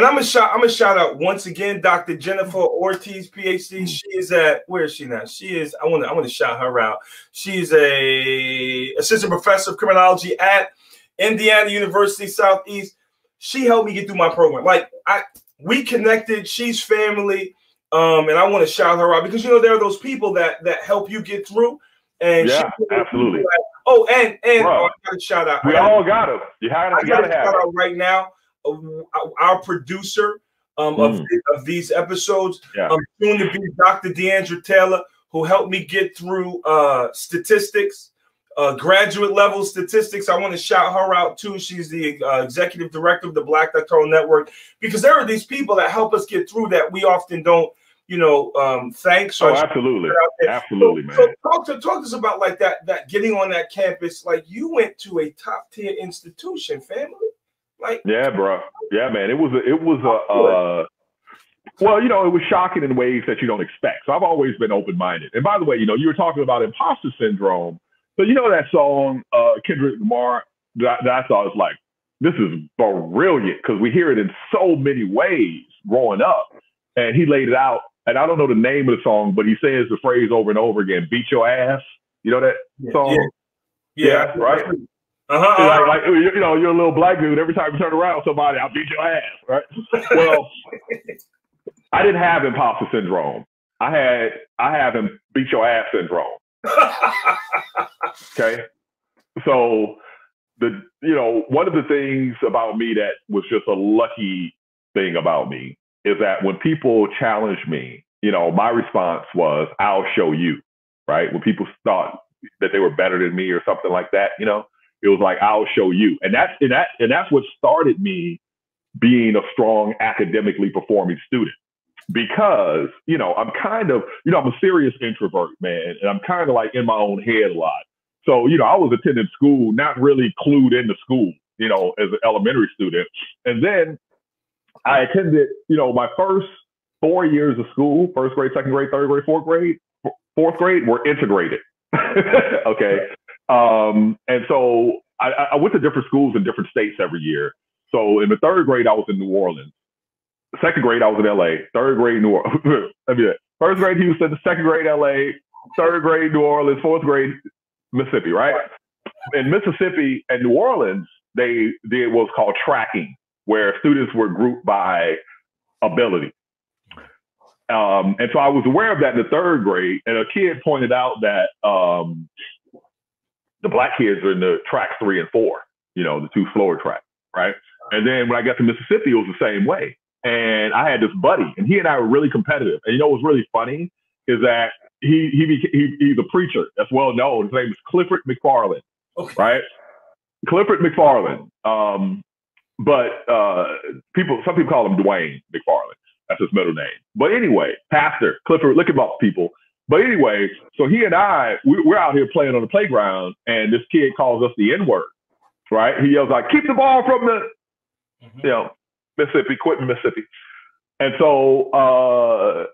Speaker 2: I'm gonna shout out once again, Dr. Jennifer Ortiz, PhD. She is at, where is she now? She is, I want to shout her out. She's a assistant professor of criminology at Indiana University Southeast. She helped me get through my program. Like we connected. She's family. And I want to shout her out because there are those people that help you get through. And
Speaker 4: absolutely.
Speaker 2: And I got to shout out.
Speaker 4: We all got them. You got to have shout out
Speaker 2: right now. Our producer of these episodes, soon to be Dr. Deandra Taylor, who helped me get through statistics, graduate level statistics. I want to shout her out too. She's the executive director of the Black Doctoral Network, because there are these people that help us get through that we often don't thanks.
Speaker 4: So absolutely, man.
Speaker 2: So talk to us about like that getting on that campus. Like you went to a top tier institution, family. Like
Speaker 4: bro. Yeah, man. It was shocking in ways that you don't expect. So I've always been open-minded. And by the way, you were talking about imposter syndrome. So that song, Kendrick Lamar, that I thought was like, this is brilliant because we hear it in so many ways growing up. And he laid it out. And I don't know the name of the song, but he says the phrase over and over again, beat your ass. You know that song? Yeah, right? Like you're a little black dude. Every time you turn around somebody, I'll beat your ass, right? Well, I didn't have imposter syndrome. I have him beat your ass syndrome. Okay? So one of the things about me that was just a lucky thing about me is that when people challenge me, my response was, I'll show you, right? When people thought that they were better than me or something like that, it was like, I'll show you. And that's what started me being a strong academically performing student, because, I'm kind of, I'm a serious introvert, man. And I'm kind of like in my own head a lot. So, I was attending school, not really clued into school, as an elementary student. And then I attended, my first 4 years of school, first grade, second grade, third grade, fourth grade were integrated. Okay. And so I went to different schools in different states every year. So in the third grade, I was in New Orleans. Second grade, I was in LA. Third grade, New Orleans. First grade Houston, second grade LA, third grade New Orleans, fourth grade Mississippi, right? In Mississippi and New Orleans, they did what's called tracking, where students were grouped by ability. And so I was aware of that in the third grade, and a kid pointed out that the black kids are in the tracks 3 and 4, you know, the 2 slower tracks, right? And then when I got to Mississippi, it was the same way. And I had this buddy, and he and I were really competitive. And you know what's really funny is that he's a preacher that's well known. His name is Clifford McFarland, right? Clifford McFarland. But some people call him Dwayne McFarland. That's his middle name. But anyway, Pastor Clifford, look him up, people. But anyway, so he and I, we're out here playing on the playground, and this kid calls us the N-word, right? He yells like, "Keep the ball from the, you know, Mississippi, Quentin, Mississippi." And so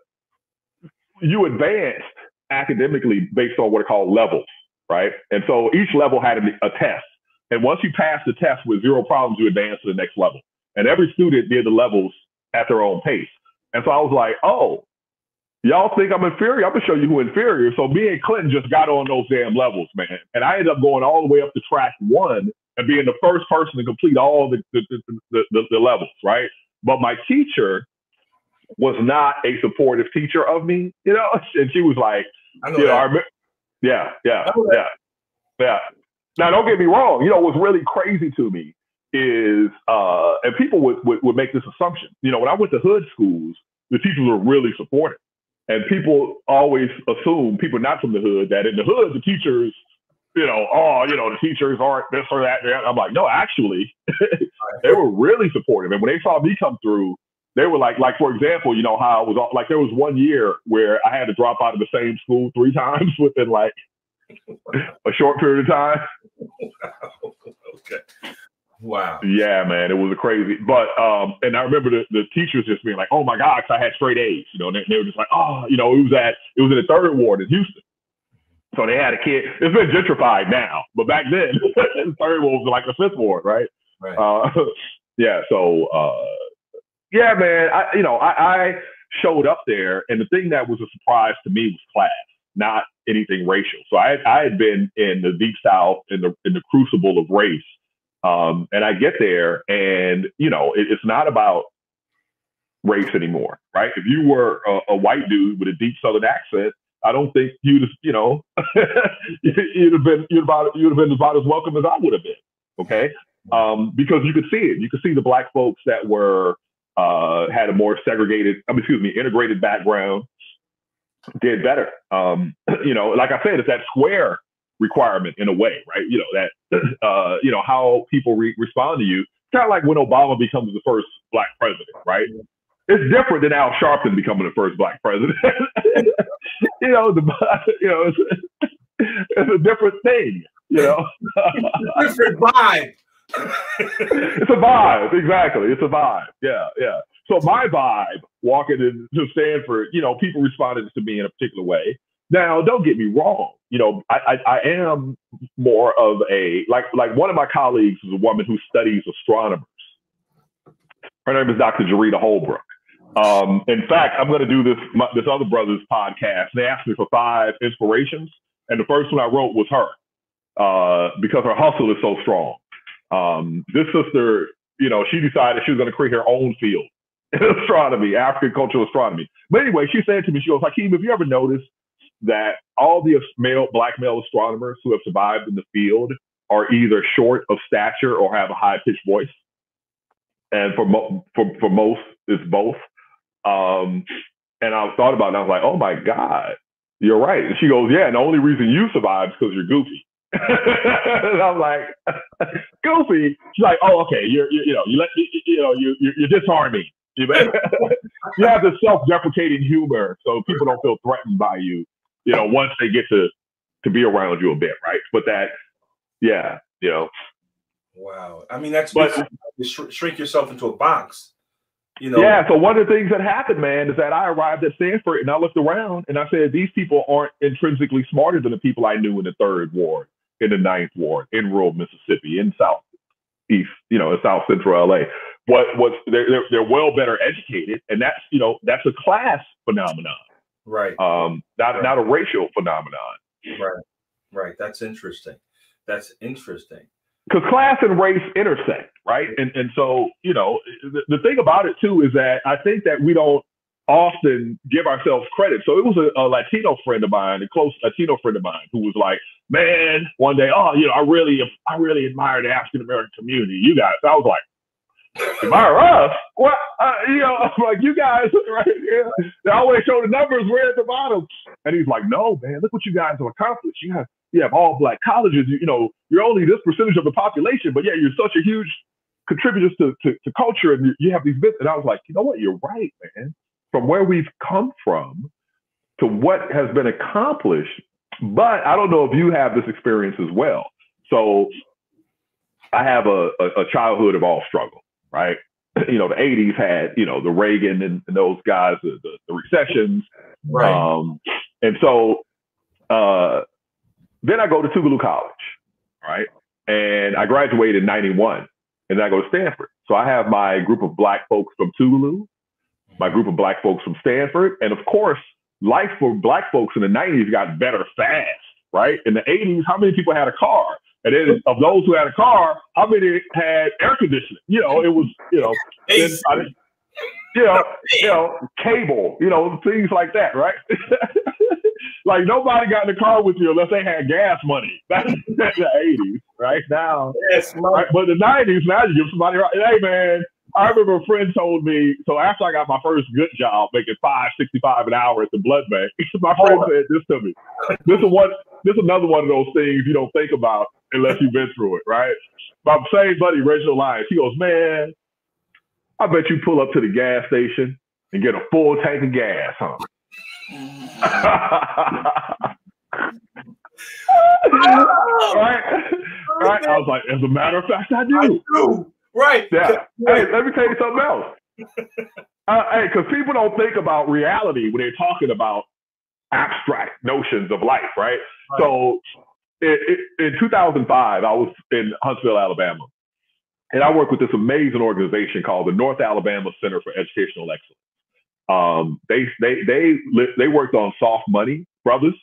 Speaker 4: you advanced academically based on what are called levels, right? And so each level had a test. And once you pass the test with 0 problems, you advance to the next level. And every student did the levels at their own pace. And so I was like, oh, y'all think I'm inferior? I'm gonna show you who inferior. So me and Clinton just got on those damn levels, man. And I ended up going all the way up to track 1 and being the first person to complete all the levels, right? But my teacher was not a supportive teacher of me, you know? And she was like, yeah. Now, don't get me wrong. You know, what's really crazy to me is, and people would make this assumption, you know, when I went to hood schools, the teachers were really supportive. And people always assume, people not from the hood, that in the hood, the teachers, you know, the teachers aren't this or that. I'm like, no, actually, they were really supportive. And when they saw me come through, they were like, for example, you know, how I was like, there was one year where I had to drop out of the same school 3 times within like a short period of time.
Speaker 2: Okay. Wow.
Speaker 4: Yeah, man, it was crazy. But and I remember the teachers just being like, "Oh my God," 'cause I had straight A's. You know, and they were just like, "Oh, you know, it was in the 3rd ward in Houston." So they had a kid. It's been gentrified now, but back then, the 3rd ward was like the 5th ward, right?
Speaker 2: Right.
Speaker 4: Yeah. So yeah, man. I showed up there, and the thing that was a surprise to me was class, not anything racial. So I had been in the Deep South in the crucible of race. And I get there, and you know, it's not about race anymore, right? If you were a white dude with a deep Southern accent, I don't think you'd have been about as welcome as I would have been. Okay, because you could see it. You could see the black folks that were had a more integrated background did better. You know, like I said, it's that square requirement in a way, right? You know, that, you know, how people respond to you. Kind of like when Obama becomes the first black president, right? It's different than Al Sharpton becoming the first black president. You know, it's a different thing, you know?
Speaker 2: Different vibe.
Speaker 4: It's a vibe, exactly. It's a vibe. Yeah, yeah. So my vibe walking into Stanford, you know, people responded to me in a particular way. Now, don't get me wrong. You know, I am more of a, like one of my colleagues is a woman who studies astronomers. Her name is Dr. Jarita Holbrook. In fact, I'm going to do this other brother's podcast. They asked me for 5 inspirations, and the first one I wrote was her, because her hustle is so strong. This sister, you know, she decided she was going to create her own field in astronomy, African cultural astronomy. But anyway, she said to me, she goes, "Hakeem, have you ever noticed that all the black male astronomers who have survived in the field are either short of stature or have a high-pitched voice?" And for most, it's both. And I thought about it, and I was like, "Oh my God, you're right." And she goes, "Yeah, and the only reason you survived is because you're goofy." And I'm like, "Goofy?" She's like, "Oh, okay. You disarm me. You have this self-deprecating humor, so people don't feel threatened by you. You know, once they get to be around you a bit, right?" But that, yeah, you know.
Speaker 2: Wow. I mean, that's you shrink yourself into a box. You know.
Speaker 4: Yeah. So one of the things that happened, man, is that I arrived at Stanford and I looked around and I said, these people aren't intrinsically smarter than the people I knew in the 3rd ward, in the 9th ward, in rural Mississippi, in Southeast, you know, in South Central LA. They're well better educated, and that's a class phenomenon.
Speaker 2: Right.
Speaker 4: Not a racial phenomenon.
Speaker 2: Right. Right. That's interesting. That's interesting.
Speaker 4: Because class and race intersect, right? And so, you know, the thing about it too is that I think that we don't often give ourselves credit. So it was a Latino friend of mine, a close Latino friend of mine, who was like, man, one day, oh, you know, I really admire the African American community. You guys. I was like, admire us? What? You know, I'm like, you guys, right? Yeah. They always show the numbers. We're at the bottom. And he's like, no, man, look what you guys have accomplished. You have all black colleges. You know, you're only this percentage of the population, but yeah, you're such a huge contributor to culture, and you have these bits. And I was like, you know what? You're right, man. From where we've come from to what has been accomplished. But I don't know if you have this experience as well. So I have a childhood of all struggle, right? You know, the 80s had, you know, the Reagan and those guys, the recessions.
Speaker 2: Right.
Speaker 4: And so then I go to Tougaloo College, right? And I graduated in 91, and then I go to Stanford. So I have my group of black folks from Tougaloo, my group of black folks from Stanford. And of course, life for black folks in the 90s got better fast, right? In the 80s, how many people had a car? And then of those who had a car, how many had air conditioning? You know, it was, you know, cable, you know, things like that, right? Like nobody got in the car with you unless they had gas money. That's in the 80s, right? Now,
Speaker 2: yes,
Speaker 4: right? But in the 90s, now you give somebody, hey man, I remember a friend told me, so after I got my first good job, making $5.65 an hour at the blood bank, my friend said this to me. This is another one of those things you don't think about unless you've been through it, right? My same buddy, Rachel Lyons, he goes, man, I bet you pull up to the gas station and get a full tank of gas, huh? Right? I was like, as a matter of fact, I do.
Speaker 2: Right.
Speaker 4: Yeah. Hey, let me tell you something else. Hey, because people don't think about reality when they're talking about abstract notions of life, right? So in 2005, I was in Huntsville, Alabama, and I worked with this amazing organization called the North Alabama Center for Educational Excellence. They worked on Soft Money Brothers,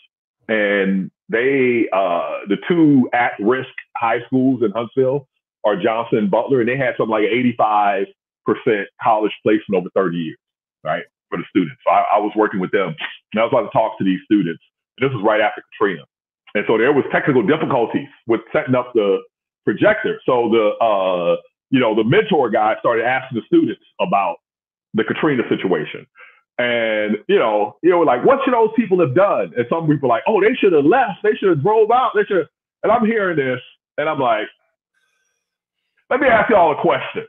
Speaker 4: and the two at-risk high schools in Huntsville are Johnson and Butler, and they had something like 85% college placement over 30 years, right, for the students. So I was working with them, and I was about to talk to these students. And this was right after Katrina. And so there was technical difficulties with setting up the projector. So the mentor guy started asking the students about the Katrina situation. And, like, what should those people have done? And some people were like, oh, they should have left. They should have drove out. And I'm hearing this, and I'm like, let me ask y'all a question.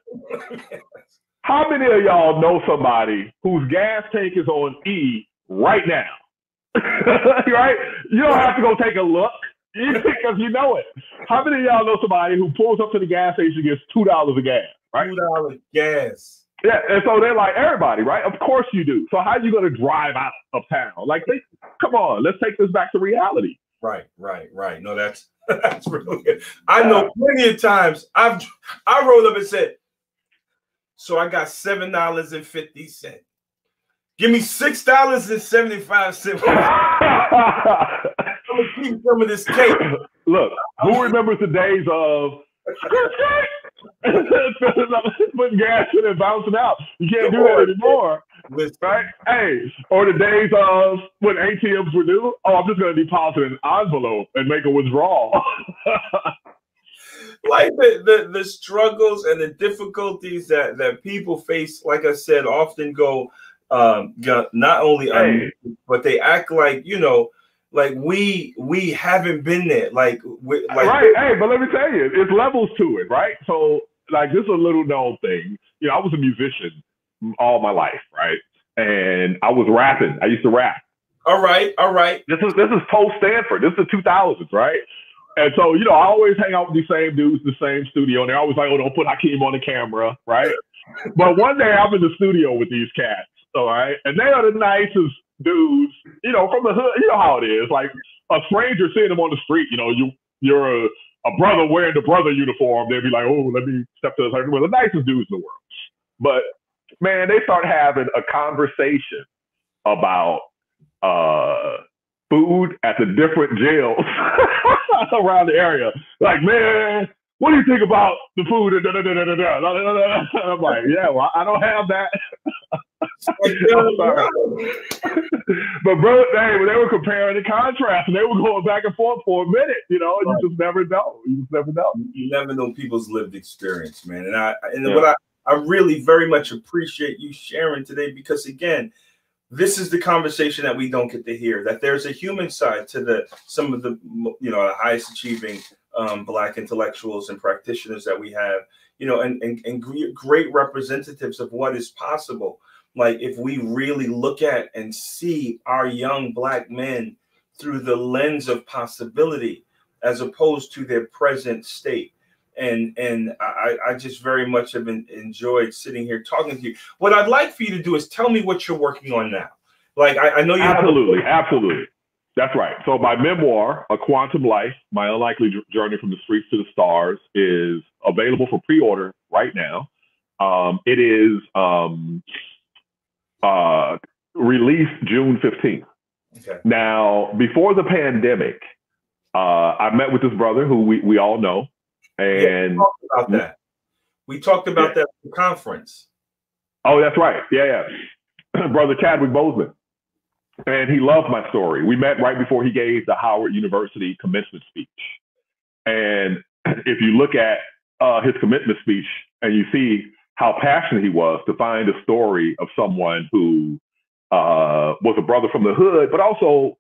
Speaker 4: How many of y'all know somebody whose gas tank is on E right now? Right? You don't have to go take a look because you know it. How many of y'all know somebody who pulls up to the gas station and gets $2 of gas, right?
Speaker 2: $2 gas. Yeah,
Speaker 4: and so they're like, everybody, right? Of course you do. So how are you going to drive out of town? Like, come on, let's take this back to reality.
Speaker 2: Right. No, that's really good. I know plenty of times I rolled up and said, so I got $7.50. Give me $6.75. I'm gonna keep some of this cake.
Speaker 4: Look, who remembers the days of putting gas in and bouncing out? You can't do that anymore. Right? Hey, or the days of when ATMs were new. Oh, I'm just going to deposit an envelope and make a withdrawal.
Speaker 2: Like the struggles and the difficulties that people face, like I said, often go not only but they act like, like we haven't been there. Right.
Speaker 4: Hey, but let me tell you, it's levels to it, right? So like this is a little known thing. I was a musician all my life, right? And I was rapping. I used to rap.
Speaker 2: All right.
Speaker 4: This is post Stanford. This is the 2000s, right? And so, I always hang out with these same dudes in the same studio. And they're always like, oh, don't put Hakeem on the camera, right? But one day I'm in the studio with these cats, all right? And they are the nicest dudes, from the hood. You know how it is. Like a stranger seeing them on the street, you're a brother wearing the brother uniform. They'd be like, oh, let me step to the side. We're the nicest dudes in the world. But man, they start having a conversation about food at the different jails around the area. Like, man, what do you think about the food? I'm like, yeah, well, I don't have that. I'm sorry. But bro, they were comparing the contrast, and they were going back and forth for a minute. You know, right. You just never know. You just never know.
Speaker 2: You never know people's lived experience, man. And what I really very much appreciate you sharing today, because again, this is the conversation that we don't get to hear. That there's a human side to some of the highest achieving Black intellectuals and practitioners that we have. You know, and great representatives of what is possible. Like if we really look at and see our young Black men through the lens of possibility, as opposed to their present state. And I just very much have enjoyed sitting here talking to you. What I'd like for you to do is tell me what you're working on now. Like I know you
Speaker 4: absolutely. That's right. So my memoir, A Quantum Life, My Unlikely Journey from the Streets to the Stars, is available for pre-order right now. It is released June 15th.
Speaker 2: Okay.
Speaker 4: Now, before the pandemic, I met with this brother who we all know. And
Speaker 2: we talked about that at the conference.
Speaker 4: Oh, that's right. Yeah. Brother Chadwick Boseman. And he loved my story. We met right before he gave the Howard University commencement speech. And if you look at his commencement speech and you see how passionate he was to find a story of someone who was a brother from the hood, but also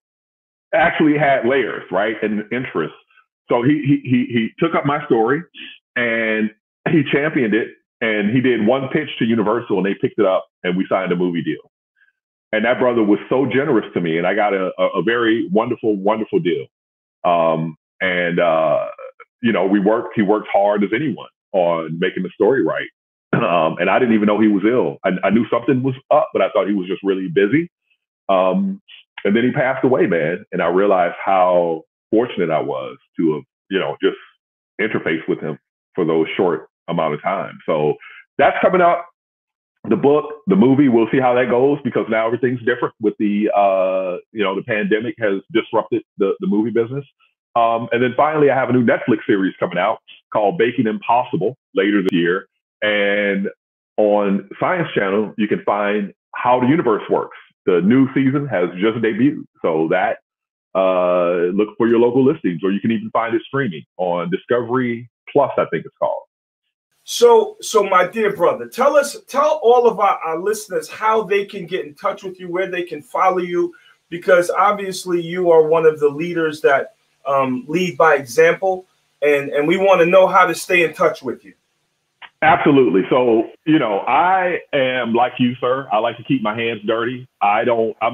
Speaker 4: actually had layers, right, and interests. So he took up my story and he championed it, and he did one pitch to Universal and they picked it up and we signed a movie deal. And that brother was so generous to me, and I got a very wonderful, wonderful deal. He worked hard as anyone on making the story right. And I didn't even know he was ill. I knew something was up, but I thought he was just really busy. And then he passed away, man. And I realized how fortunate I was to have, just interfaced with him for those short amount of time. So that's coming up. The book, the movie, we'll see how that goes, because now everything's different with the pandemic has disrupted the movie business. And then finally, I have a new Netflix series coming out called Baking Impossible later this year. And on Science Channel, you can find How the Universe Works. The new season has just debuted. So that, look for your local listings, or you can even find it streaming on Discovery Plus, I think it's called.
Speaker 2: So my dear brother, tell all of our listeners how they can get in touch with you, where they can follow you, because obviously you are one of the leaders that lead by example, and we want to know how to stay in touch with you.
Speaker 4: Absolutely. So, I am like you, sir. I like to keep my hands dirty. I'm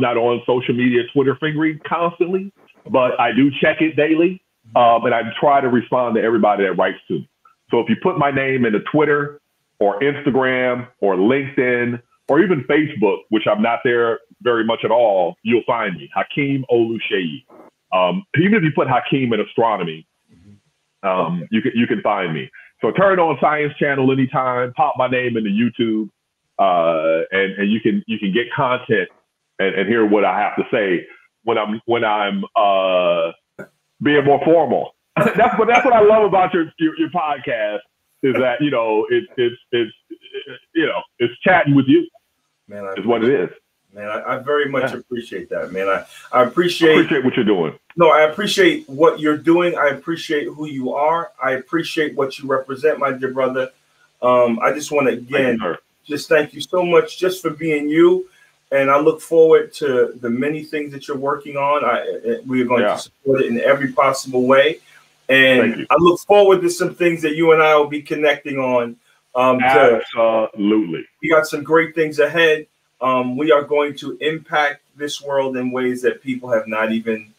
Speaker 4: not on social media, Twitter fingering constantly, but I do check it daily. And I try to respond to everybody that writes to me. So if you put my name into Twitter or Instagram or LinkedIn or even Facebook, which I'm not there very much at all, you'll find me, Hakeem Oluseyi. Even if you put Hakeem in astronomy, you can find me. So turn on Science Channel anytime, pop my name into YouTube, and you can get content and hear what I have to say when I'm being more formal. That's what I love about your podcast, is that it's chatting with you.
Speaker 2: Man,
Speaker 4: is what it is.
Speaker 2: Man, I very much appreciate that, man. I appreciate
Speaker 4: what you're doing.
Speaker 2: No, I appreciate what you're doing. I appreciate who you are. I appreciate what you represent, my dear brother. I just want to again just thank you so much just for being you. And I look forward to the many things that you're working on. We are going to support it in every possible way. And I look forward to some things that you and I will be connecting on.
Speaker 4: Absolutely.
Speaker 2: We got some great things ahead. We are going to impact this world in ways that people have not even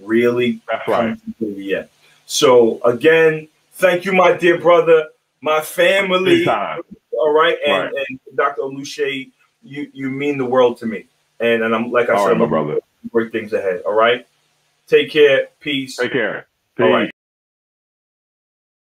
Speaker 2: really come to yet. So again, thank you, my dear brother, my family. All right. And Dr. Oluseyi, you mean the world to me. And I'm like I said,
Speaker 4: my brother,
Speaker 2: great things ahead. All right. Take care. Peace.
Speaker 4: Take care.
Speaker 2: Peace. All right.